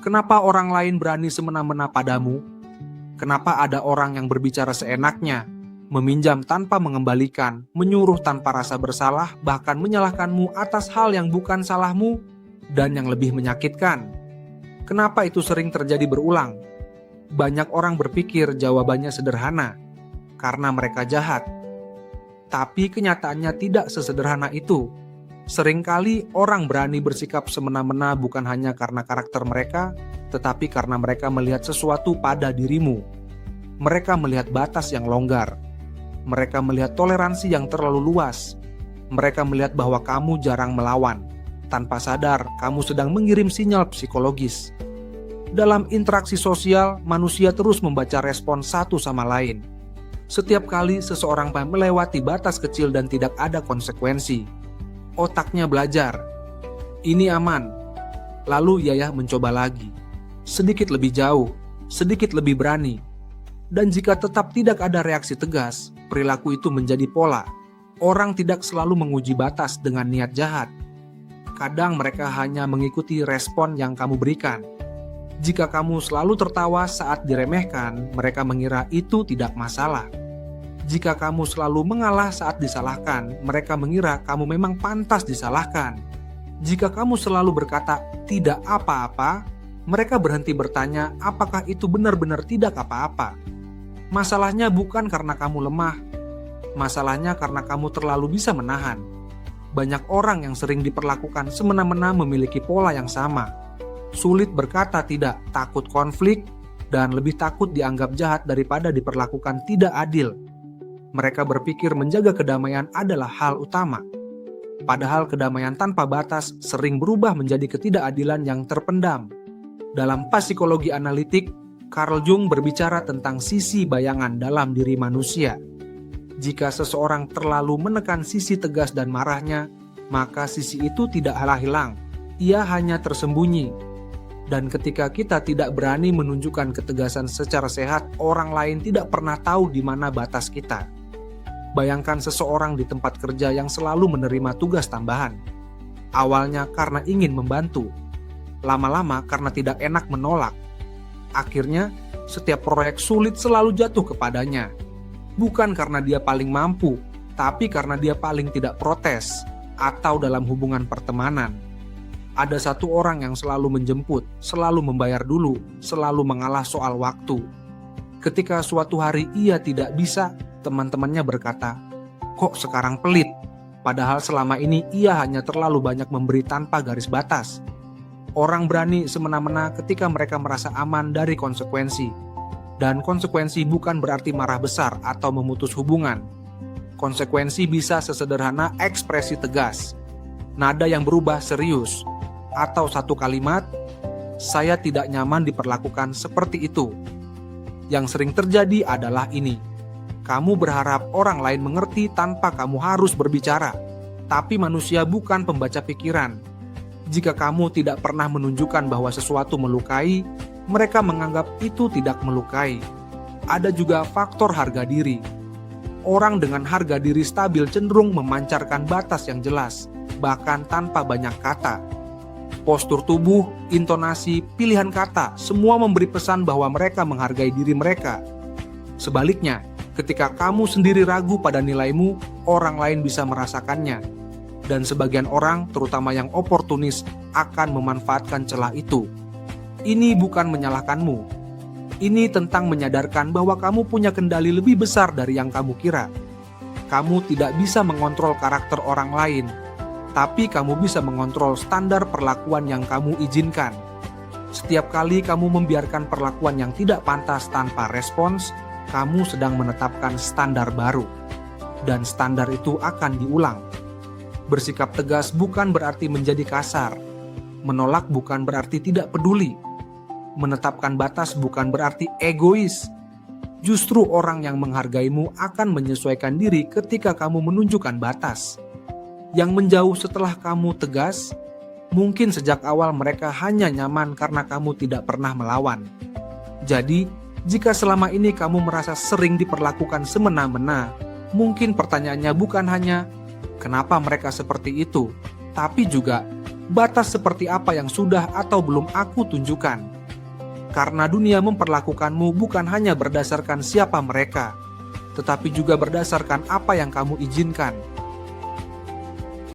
Kenapa orang lain berani semena-mena padamu? Kenapa ada orang yang berbicara seenaknya, meminjam tanpa mengembalikan, menyuruh tanpa rasa bersalah, bahkan menyalahkanmu atas hal yang bukan salahmu? Dan yang lebih menyakitkan, kenapa itu sering terjadi berulang? Banyak orang berpikir jawabannya sederhana, karena mereka jahat. Tapi kenyataannya tidak sesederhana itu. Seringkali orang berani bersikap semena-mena bukan hanya karena karakter mereka, tetapi karena mereka melihat sesuatu pada dirimu. Mereka melihat batas yang longgar. Mereka melihat toleransi yang terlalu luas. Mereka melihat bahwa kamu jarang melawan. Tanpa sadar, kamu sedang mengirim sinyal psikologis. Dalam interaksi sosial, manusia terus membaca respon satu sama lain. Setiap kali seseorang melewati batas kecil dan tidak ada konsekuensi, otaknya belajar. Ini aman. Lalu ia mencoba lagi. Sedikit lebih jauh, sedikit lebih berani. Dan jika tetap tidak ada reaksi tegas, perilaku itu menjadi pola. Orang tidak selalu menguji batas dengan niat jahat. Kadang mereka hanya mengikuti respon yang kamu berikan. Jika kamu selalu tertawa saat diremehkan, mereka mengira itu tidak masalah. Jika kamu selalu mengalah saat disalahkan, mereka mengira kamu memang pantas disalahkan. Jika kamu selalu berkata tidak apa-apa, mereka berhenti bertanya apakah itu benar-benar tidak apa-apa. Masalahnya bukan karena kamu lemah, masalahnya karena kamu terlalu bisa menahan. Banyak orang yang sering diperlakukan semena-mena memiliki pola yang sama. Sulit berkata tidak, takut konflik, dan lebih takut dianggap jahat daripada diperlakukan tidak adil. Mereka berpikir menjaga kedamaian adalah hal utama. Padahal kedamaian tanpa batas sering berubah menjadi ketidakadilan yang terpendam. Dalam psikologi analitik, Carl Jung berbicara tentang sisi bayangan dalam diri manusia. Jika seseorang terlalu menekan sisi tegas dan marahnya, maka sisi itu tidaklah hilang, ia hanya tersembunyi. Dan ketika kita tidak berani menunjukkan ketegasan secara sehat, orang lain tidak pernah tahu di mana batas kita. Bayangkan seseorang di tempat kerja yang selalu menerima tugas tambahan. Awalnya karena ingin membantu, lama-lama karena tidak enak menolak. Akhirnya, setiap proyek sulit selalu jatuh kepadanya. Bukan karena dia paling mampu, tapi karena dia paling tidak protes, atau dalam hubungan pertemanan. Ada satu orang yang selalu menjemput, selalu membayar dulu, selalu mengalah soal waktu. Ketika suatu hari ia tidak bisa, teman-temannya berkata, "Kok sekarang pelit?" Padahal selama ini ia hanya terlalu banyak memberi tanpa garis batas. Orang berani semena-mena ketika mereka merasa aman dari konsekuensi. Dan konsekuensi bukan berarti marah besar atau memutus hubungan. Konsekuensi bisa sesederhana ekspresi tegas, nada yang berubah serius, atau satu kalimat, "Saya tidak nyaman diperlakukan seperti itu." Yang sering terjadi adalah ini. Kamu berharap orang lain mengerti tanpa kamu harus berbicara. Tapi manusia bukan pembaca pikiran. Jika kamu tidak pernah menunjukkan bahwa sesuatu melukai, mereka menganggap itu tidak melukai. Ada juga faktor harga diri. Orang dengan harga diri stabil cenderung memancarkan batas yang jelas, bahkan tanpa banyak kata. Postur tubuh, intonasi, pilihan kata, semua memberi pesan bahwa mereka menghargai diri mereka. Sebaliknya, ketika kamu sendiri ragu pada nilaimu, orang lain bisa merasakannya. Dan sebagian orang, terutama yang oportunis, akan memanfaatkan celah itu. Ini bukan menyalahkanmu. Ini tentang menyadarkan bahwa kamu punya kendali lebih besar dari yang kamu kira. Kamu tidak bisa mengontrol karakter orang lain, tapi kamu bisa mengontrol standar perlakuan yang kamu izinkan. Setiap kali kamu membiarkan perlakuan yang tidak pantas tanpa respons, kamu sedang menetapkan standar baru. Dan standar itu akan diulang. Bersikap tegas bukan berarti menjadi kasar. Menolak bukan berarti tidak peduli. Menetapkan batas bukan berarti egois. Justru orang yang menghargaimu akan menyesuaikan diri ketika kamu menunjukkan batas. Yang menjauh setelah kamu tegas, mungkin sejak awal mereka hanya nyaman karena kamu tidak pernah melawan. Jadi, jika selama ini kamu merasa sering diperlakukan semena-mena, mungkin pertanyaannya bukan hanya kenapa mereka seperti itu, tapi juga batas seperti apa yang sudah atau belum aku tunjukkan. Karena dunia memperlakukanmu bukan hanya berdasarkan siapa mereka, tetapi juga berdasarkan apa yang kamu izinkan.